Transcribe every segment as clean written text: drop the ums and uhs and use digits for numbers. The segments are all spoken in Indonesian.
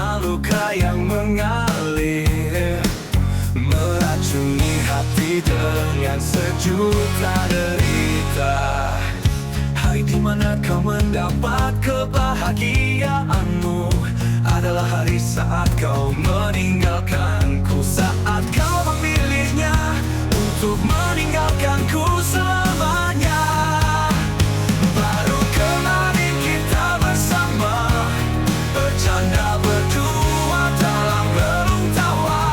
bersama luka yang mengalir, meracuni hati dengan sejuta derita. Hari dimana kau mendapat kebahagiaanmu adalah hari saat kau meninggalkanku, saat kau memilihnya untuk meninggalkanku selamanya. Baru kemarin kita bersama, bercanda berdua dalam relung tawa.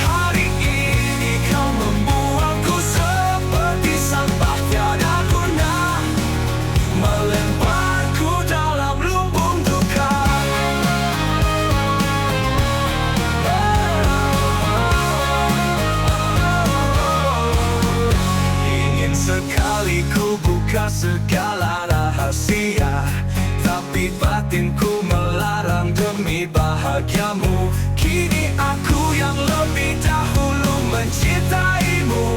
Hari ini kau membuangku seperti sampah tiada guna, melemparku dalam lumbung duka. Ingin sekali ku buka segala rahasia, tapi batinku melarang demi bahagiamu. Kini aku yang lebih dahulu mencintaimu,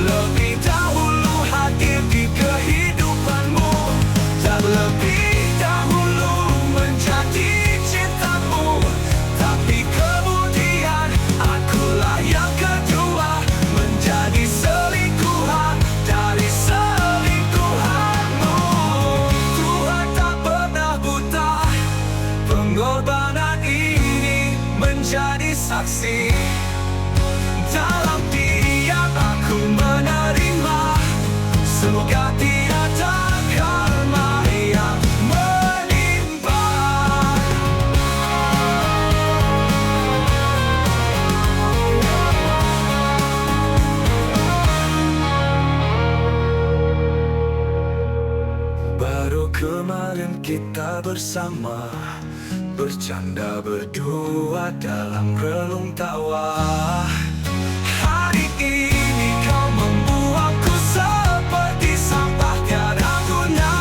lebih dahulu hadir di kehidupanmu, dan lebih dahulu menjadi cintamu. Tapi kemudian akulah yang kedua menjadi selingkuhan dari selingkuhanmu. Tuhan tak pernah buta, pengorbanan ini menjadi saksi. Dalam diam aku menerima, semoga tiada karma yang menimpa. Baru kemarin kita bersama, bercanda berdua dalam relung tawa. Hari ini kau membuangku seperti sampah tiada guna,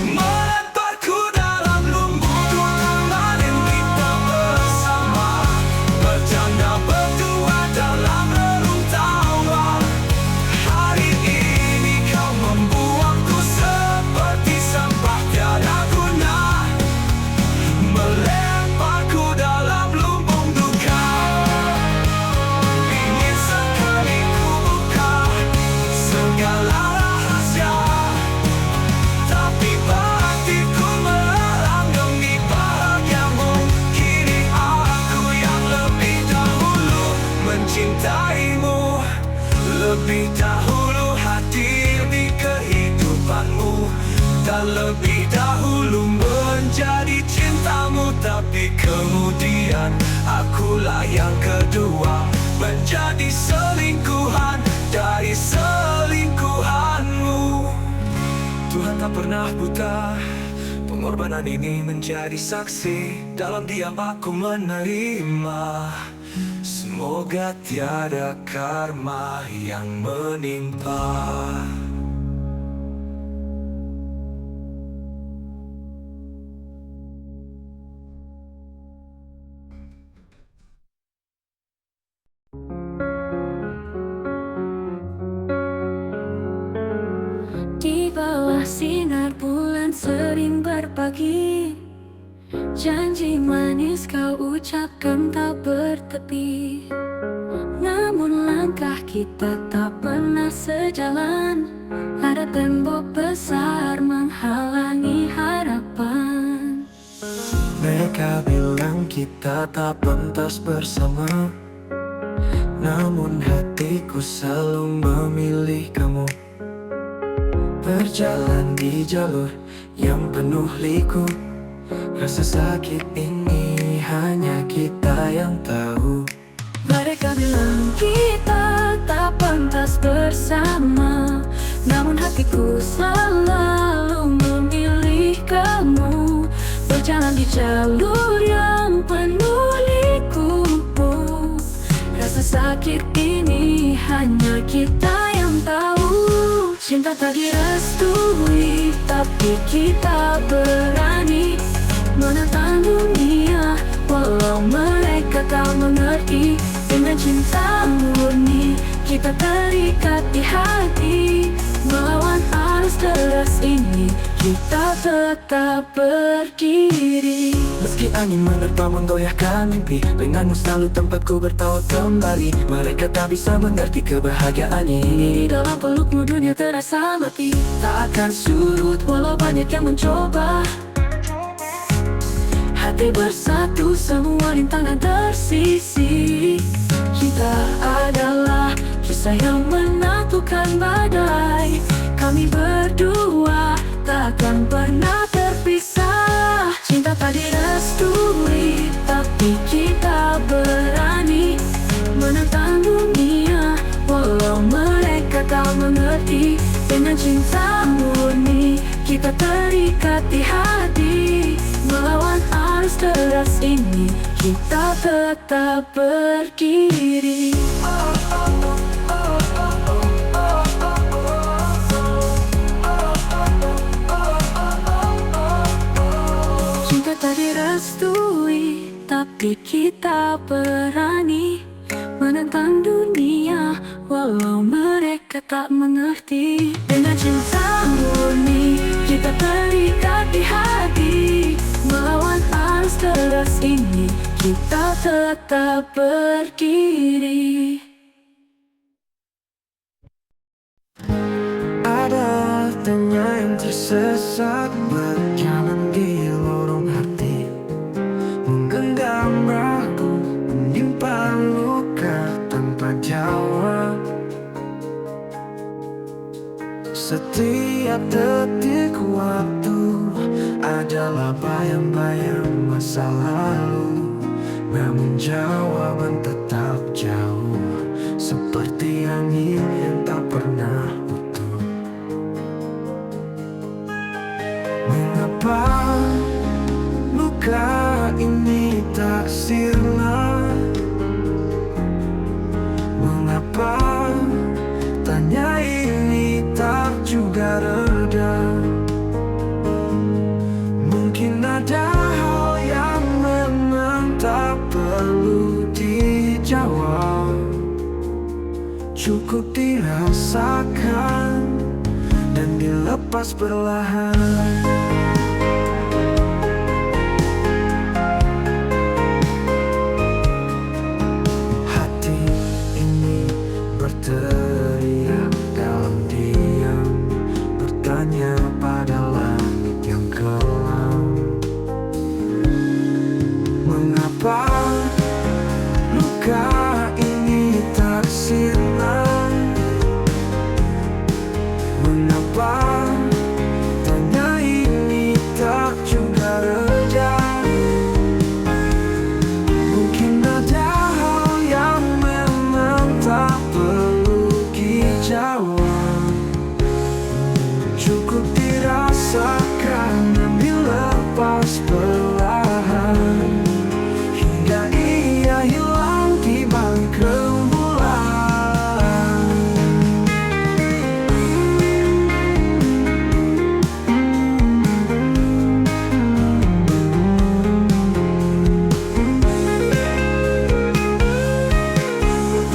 melemparku dalam lumbung duka. Kemarin kita bersama, bercanda berdua dalam relung tawa. Hari ini kau membuangku seperti sampah tiada guna, melemparku dalam lumbung duka. Ingin sekali ku buka segala rahasia, tapi batinku melarang demi bahagiamu. Kini aku yang lebih dahulu mencintaimu, lebih dahulu hadir di kehidupanmu, dan lebih dahulu menjadi cintamu. Tapi kemudian akulah yang kedua menjadi selingkuhan dari selingkuhanmu. Tuhan tak pernah buta, pengorbanan ini menjadi saksi. Dalam diam aku menerima, semoga tiada karma yang menimpa. Di bawah sinar bulan sering berbagi, janji manis kau ucapkan tak bertepi. Namun langkah kita tak pernah sejalan, ada tembok besar menghalangi harapan. Mereka bilang kita tak pantas bersama, namun hatiku selalu memilih kamu. Berjalan di jalur yang penuh liku, rasa sakit ini hanya kita yang tahu. Mereka bilang kita tak pantas bersama, namun hatiku selalu memilih kamu. Berjalan di jalur yang penuh liku, rasa sakit ini hanya kita yang tahu. Cinta tak direstui, tapi kita berani menantang dunia, walau mereka tak mengerti. Dengan cinta murni kita terikat di hati, melawan arus arus deras ini kita tetap berdiri. Meski angin menerpa menggoyahkan mimpi, denganmu selalu tempatku bertaut kembali. Mereka tak bisa mengerti kebahagiaan ini. Di dalam pelukmu dunia terasa mati, tak akan surut walau banyak yang mencoba. Hati bersatu, semua rintangan tersisi. Kita adalah kisah yang menyatukan badai. Kami berdua takkan pernah terpisah. Cinta tak direstui, tapi kita berani menentang dunia walau mereka tak mengerti. Dengan cinta murni kita terikat di hati. Melawan arus deras ini kita tetap berdiri. Cinta tak direstui, tapi kita berani menentang dunia walau mereka tak mengerti. Dengan cinta murni kita terikat di hati. Melawan arus deras ini kita tetap berdiri. Ada tanya yang tersesat berjalan di lorong hati, menggenggam ragu, menyimpan luka tanpa jawab. Setiap detik waktu adalah bayang-bayang masa lalu, namun jawaban tetap jauh, seperti angin yang tak pernah utuh. Mengapa luka ini tak sirna? Mengapa tanya ini tak juga reda? Mungkin ada hal yang memang tak perlu dijawab, cukup dirasakan dan dilepas perlahan. Hati ini berteriak dalam diam, bertanya pada langit yang kelam. Mengapa luka ini tak sirna? Mengapa tanya ini tak juga reda? Mungkin ada hal yang memang tak perlu dijawab, cukup dirasakan dan dilepas perlahan, hingga ia hilang di balik rembulan.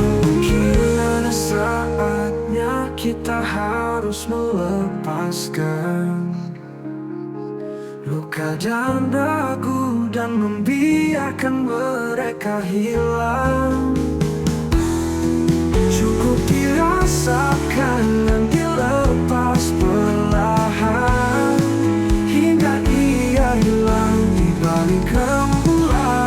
Mungkin ada saatnya kita harus melepaskan luka dan ragu dan membiarkan mereka hilang. Cukup dirasakan dan dilepas perlahan, hingga ia hilang di balik rembulan.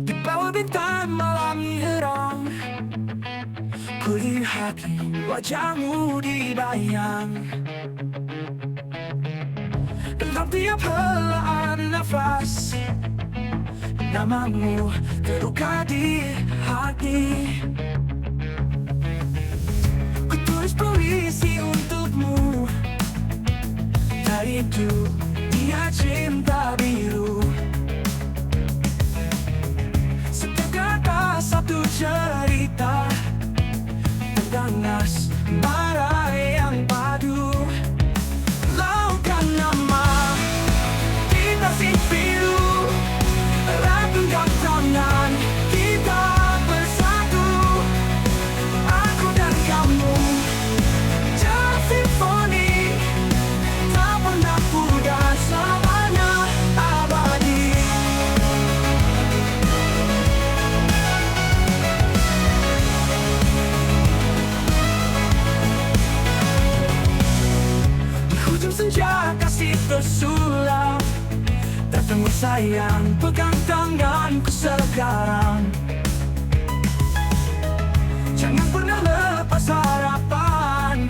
Di bawah bintang malam herang, kulihat wajahmu di bayang. Setiap helaan nafas, namamu terukar di hati. Ku tulis puisi untukmu dari dunia cinta biru. Setiap kata satu cerita tentang asmara yang padu. Laukan nama kita si biru, erat genggam tangan kita bersatu. Aku dan kamu dalam simfoni, tak pernah pudar, selamanya abadi. Di hujung senja kasih tersulap, datang sayang, pegang tanganku sekarang. Jangan pernah lepas harapan,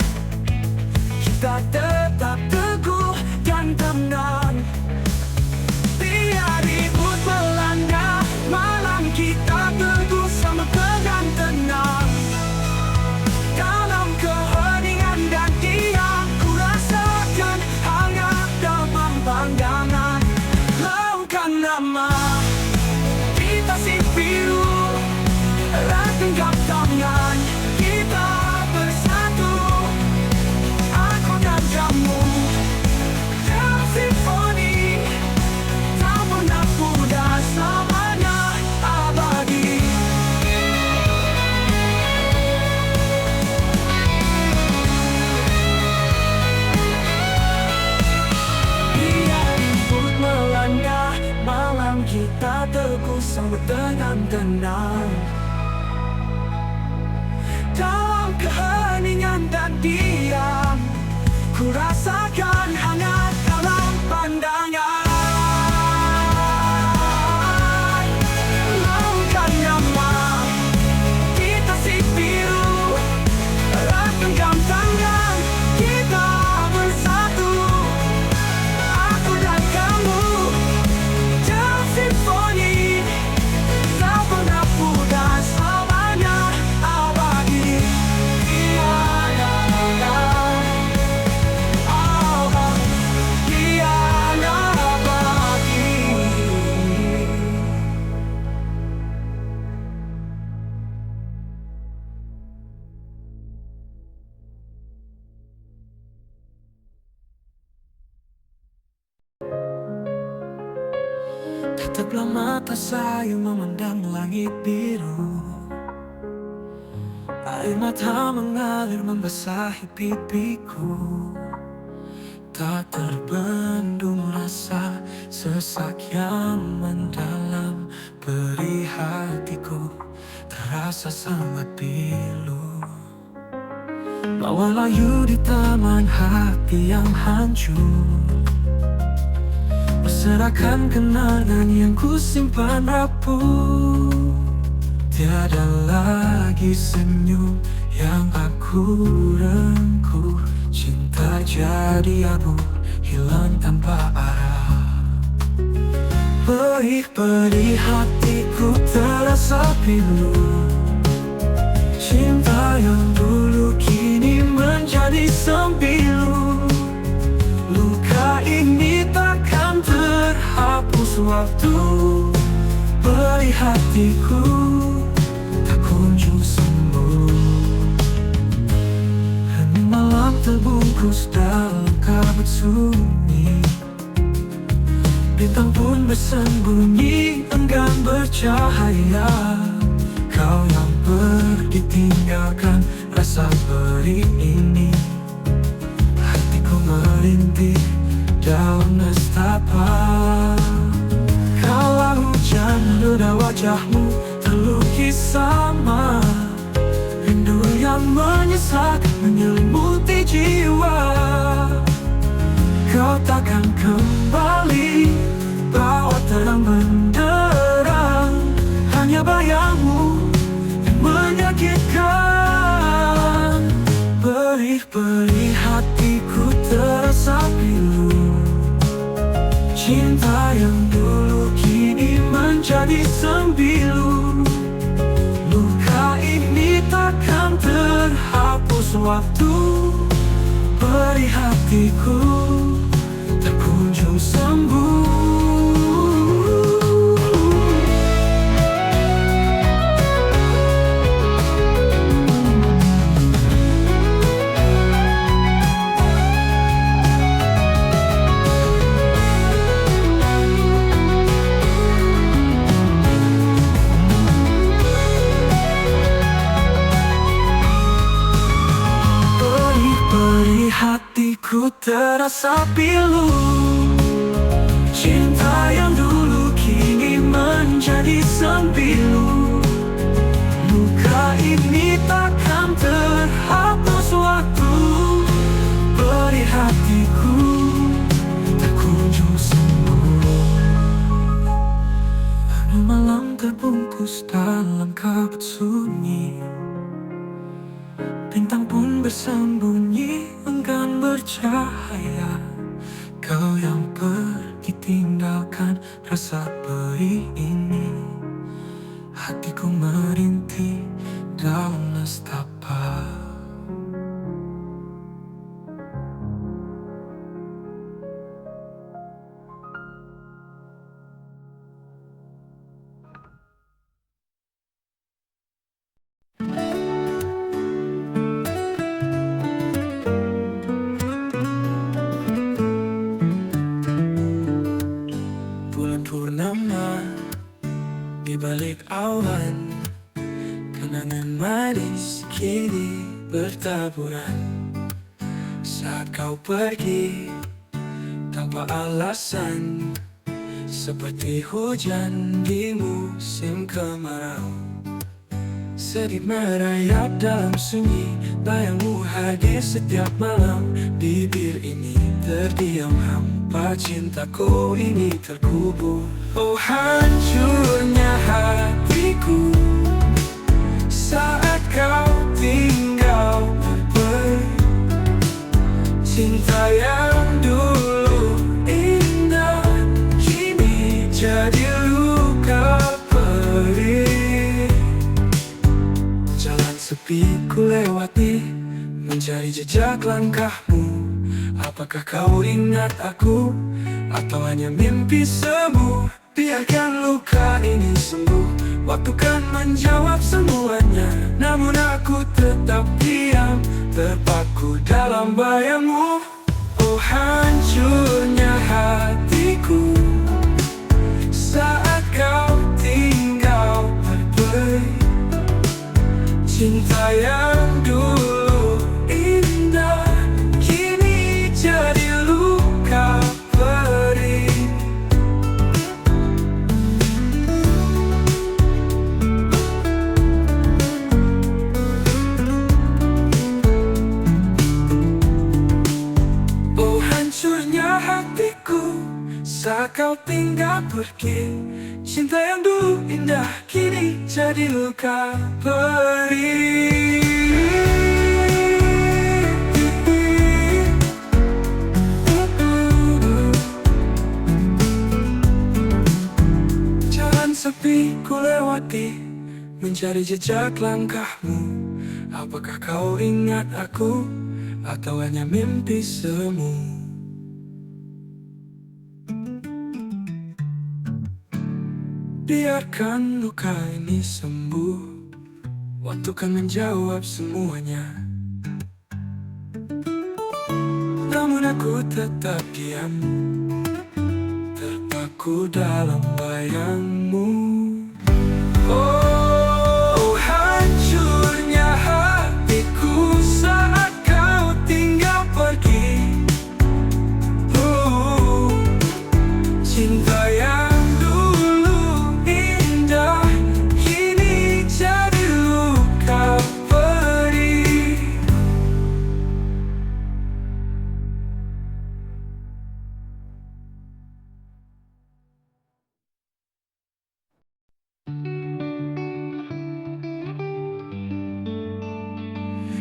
kita tetap teguh dan tenang. Tiada ribut melanda malam, kita teguh sama dengan tenang. Dalam keheningan dan diam, ku rasakan hangat dalam pandangan. Laukan nama kita si biru, erat genggam tangan kita bersatu. Aku dan kamu dalam simfoni, tak pernah pudar, selamanya abadi. Biar ribut melanda malam, kita teguh sambut dengan tenang. Dalam keheningan dan diam, ku rasakan hangat dalam pandangan. Laukan nama kita si biru, erat genggam tangan kita bersatu. Aku dan kamu dalam simfoni, tak pernah pudar, selamanya abadi. Tetaplah mata saya memandang langit biru, air mata mengalir membasahi pipiku. Tak terbendung rasa sesak yang mendalam, perih hatiku terasa sangat pilu. Bawa layu di taman hati yang hancur, berserakan kenangan yang ku simpan rapuh. Tiada lagi senyum yang aku rengkuh, cinta jadi abu hilang tanpa arah. Perih-perih hatiku terasa pilu, cinta yang dulu kini menjadi sembilu. Luka ini takkan terhapus waktu, perih hatiku tak kunjung sembuh. Hening malam terbungkus dalam kabut sunyi, bintang pun bersembunyi enggan bercahaya. Kau yang pergi tinggalkan rasa perih ini, hatiku merintih dalam nestapa. Kala hujan reda wajahmu terlukis sama, rindu yang menyesak menyelimuti jiwa. Kau takkan kembali bawa terang benderang, hanya bayangmu yang menyakitkan. Perih-perih hatiku terasa pilu, Cinta yang dulu kini menjadi sembilu. Luka ini takkan terhapus waktu. Beri hatiku tak kunjung sembuh. Hatiku terasa pilu. Cinta yang dulu kini menjadi sembilu. Luka ini takkan terhapus waktu. Beri hatiku tak kunjung sembuh. Malam terbungkus dalam kabut sunyi. Bintang pun bersembunyi enggan bercahaya. Kau yang pergi tinggalkan rasa perih ini. Hatiku merintih dalam nestapa. Purnama di balik awan, kenangan manis kini bertaburan. Saat kau pergi tanpa alasan, seperti hujan di musim kemarau. Sedih merayap dalam sunyi, bayangmu hadir setiap malam. Bibir ini terdiam hampa, cintaku ini terkubur. Oh hancurnya hatiku saat kau tinggal pergi. Cinta yang dulu indah kini jadi luka perih. Jalan sepi ku lewati, mencari jejak langkahmu. Apakah kau ingat aku, atau hanya mimpi semu? Biarkan luka ini sembuh, waktu kan menjawab semuanya. Namun aku tetap diam, terpaku dalam bayangmu. Oh hancurnya hatiku saat kau tinggal pergi. Cinta yang dulu indah kini jadi luka perih. Oh hancurnya hatiku saat kau tinggal pergi. Cinta yang dulu indah kini jadi luka perih. Jalan sepi ku lewati, mencari jejak langkahmu. Apakah kau ingat aku, atau hanya mimpi semu? Biarkan luka ini sembuh, waktu kan menjawab semuanya. Namun aku tetap diam, terpaku dalam bayangmu. Oh hancurnya hatiku saat kau tinggal pergi. Cinta yang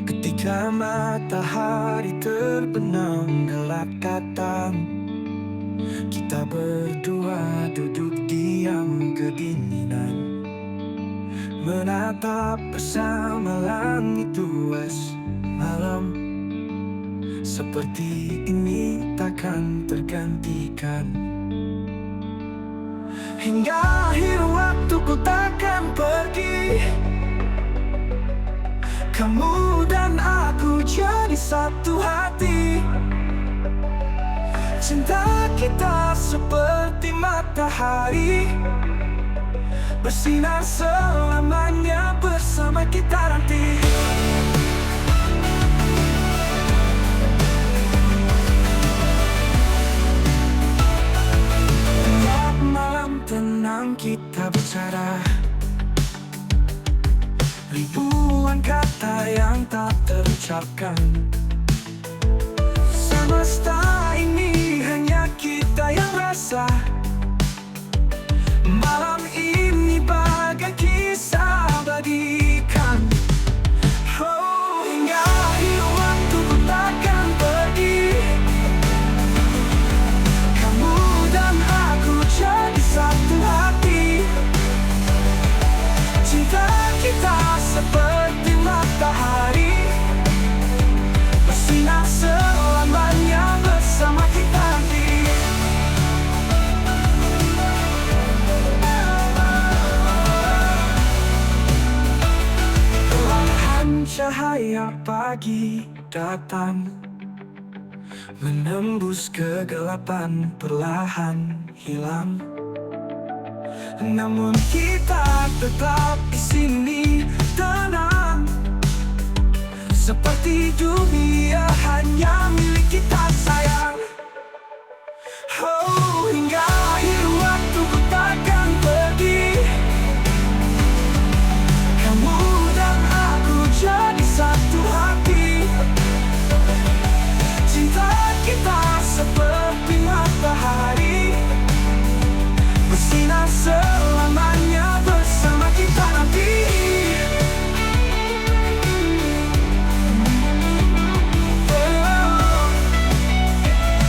ketika matahari terbenam, gelap datang, kita Kita berdua duduk diam kedinginan, menatap bersama langit luas malam. Seperti ini takkan tergantikan, hingga akhir waktuku takkan pergi. Kamu dan aku jadi satu hati. Cinta kita seperti matahari, bersinar selamanya bersama kita nanti. Tiap malam tenang kita bicara, ribuan kata yang tak terucapkan. Semesta ini hanya kita yang rasa. Malam ini bagai kisah abadikan. Oh, hingga akhir waktuku takkan pergi. Kamu dan aku jadi satu hati. Cinta kita seperti matahari, bersinar selamanya bersama kita nanti. Perlahan cahaya pagi datang, menembus kegelapan perlahan hilang. Namun kita tetap di sini tenang, seperti dunia hanya milik kita sayang. Oh, hingga akhir waktuku takkan pergi. Kamu dan aku jadi satu hati. Cinta kita seperti matahari, bersinar selamanya bersama kita nanti.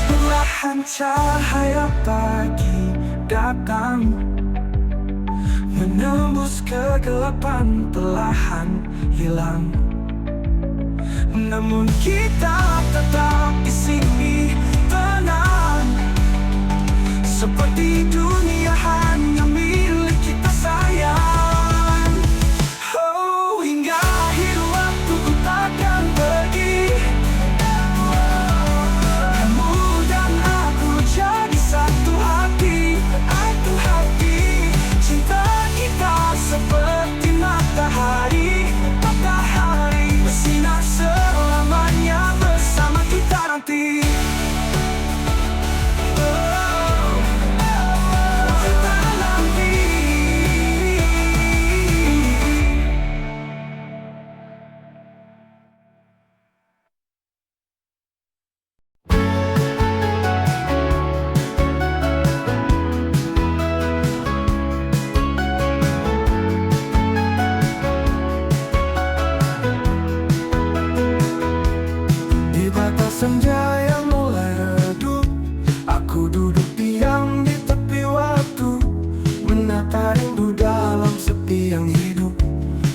Perlahan cahaya pagi datang, menembus kegelapan perlahan hilang. Namun kita tetap di sini tenang, seperti dunia hanya milik kita sayang. Oh, hingga akhir waktuku takkan pergi. Kamu dan aku jadi satu hati, satu hati. Cinta kita seperti matahari, matahari, bersinar selamanya bersama kita nanti. Di batas senja yang mulai redup, aku duduk diam di tepi waktu, menata rindu dalam sepi yang hidup,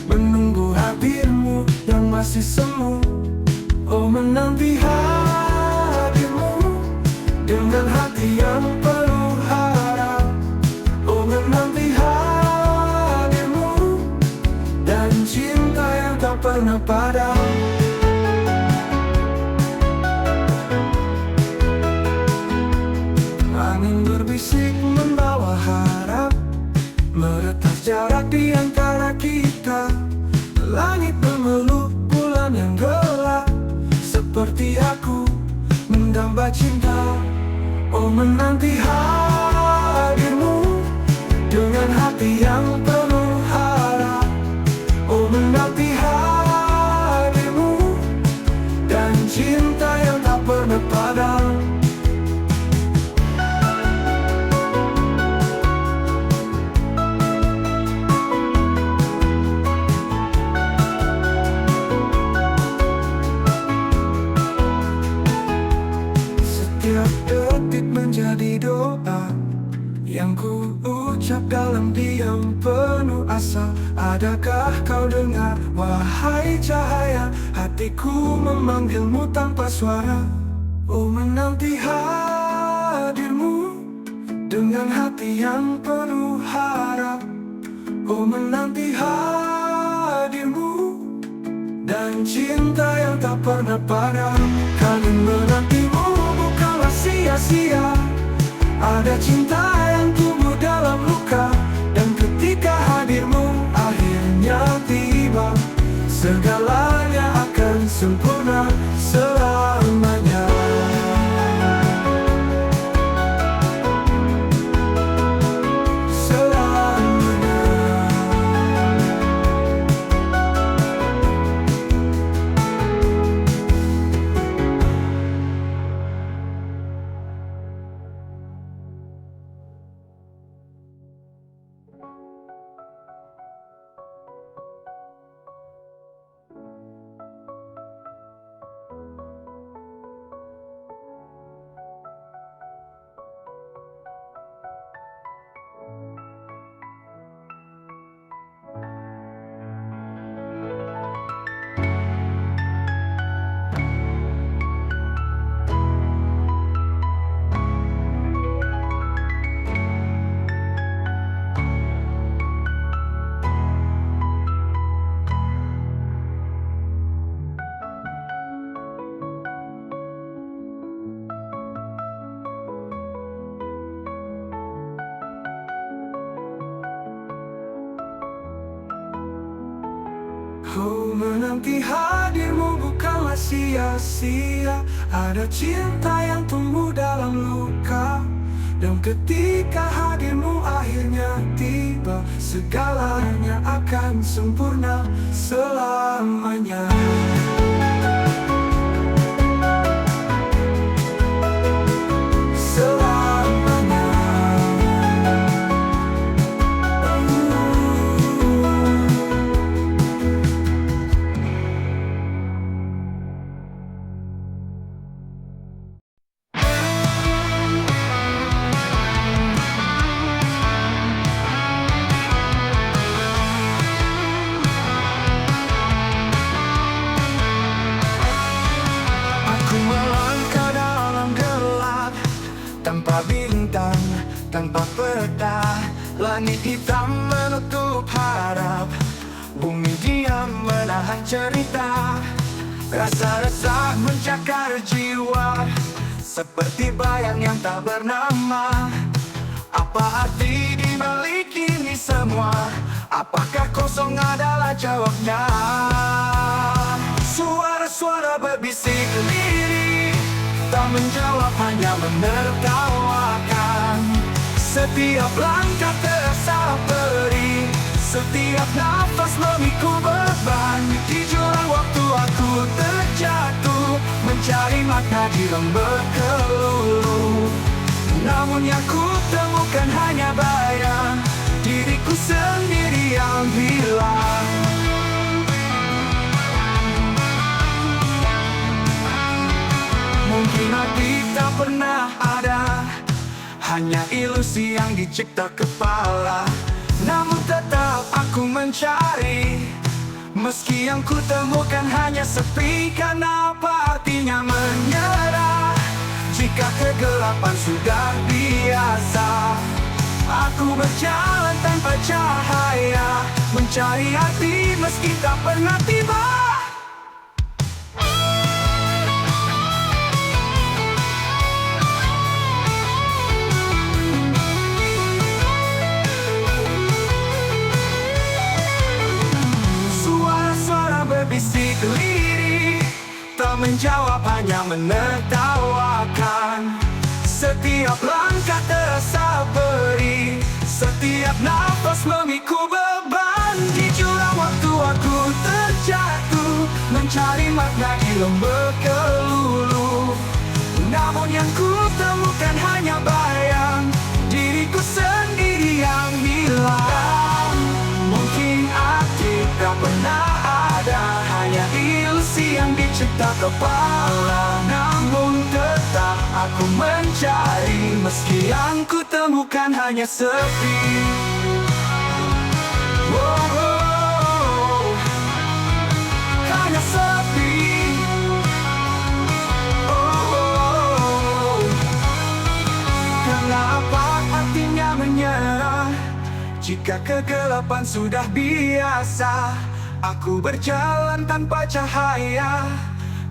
menunggu hadirmu yang masih semu. Oh, menanti hadirmu dengan hati yang penuh harap. Oh, menanti hadirmu dan cinta yang tak pernah padam. Angin berbisik membawa harap, meretas jarak di antara kita. Langit memeluk bulan yang gelap, seperti aku mendamba cinta. Oh, menanti hadirmu dengan hati yang penuh harap. Oh, menanti hadirmu dan cinta yang tak pernah padam. Setiap detik menjadi doa, yang penuh asa. Adakah kau dengar, wahai cahaya? Hatiku memanggilmu tanpa suara. Oh, menanti hadirmu dengan hati yang penuh harap. Oh, menanti hadirmu dan cinta yang tak pernah padam. Kangen menantimu bukanlah sia-sia. Ada cinta yang tumbuh dalam luka, dan ketika hadirmu akhirnya tiba, segalanya akan sempurna selamanya. Oh, menanti hadirmu bukanlah sia-sia. Ada cinta yang tumbuh dalam luka, dan ketika hadirmu akhirnya tiba, segalanya akan sempurna selamanya. Tanpa bintang, tanpa peta, langit hitam menutup harap, bumi diam menahan cerita. Rasa resah mencakar jiwa, seperti bayang yang tak bernama. Apa arti dibalik ini semua? Apakah kosong adalah jawabnya? Suara-suara berbisik lirik, tak menjawab, hanya menertawakan. Setiap langkah terasa perih, setiap nafas memikul beban. Di jurang waktu aku terjatuh, mencari makna di lembah kelulu. Namun yang ku temukan hanya bayang, diriku sendiri yang hilang. Mungkin arti tak pernah ada, hanya ilusi yang dicipta kepala. Namun tetap aku mencari, meski yang ku temukan hanya sepi. Karena apa artinya menyerah, jika kegelapan sudah biasa? Aku berjalan tanpa cahaya, mencari arti meski tak pernah tiba. Berbisik lirik, tak menjawab, hanya menertawakan. Setiap langkah terasa perih, setiap nafas memikul beban. Di jurang waktu aku terjatuh, mencari makna di lembah kelulu. Namun yang ku temukan hanya bayang, diriku sendiri yang hilang. Mungkin arti tak pernah ada, hanya ilusi yang dicipta kepala. Namun tetap aku mencari, meski yang ku temukan hanya sepi. kegelapan sudah biasa. Aku berjalan tanpa cahaya,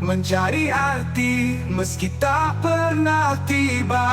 mencari arti meski tak pernah tiba.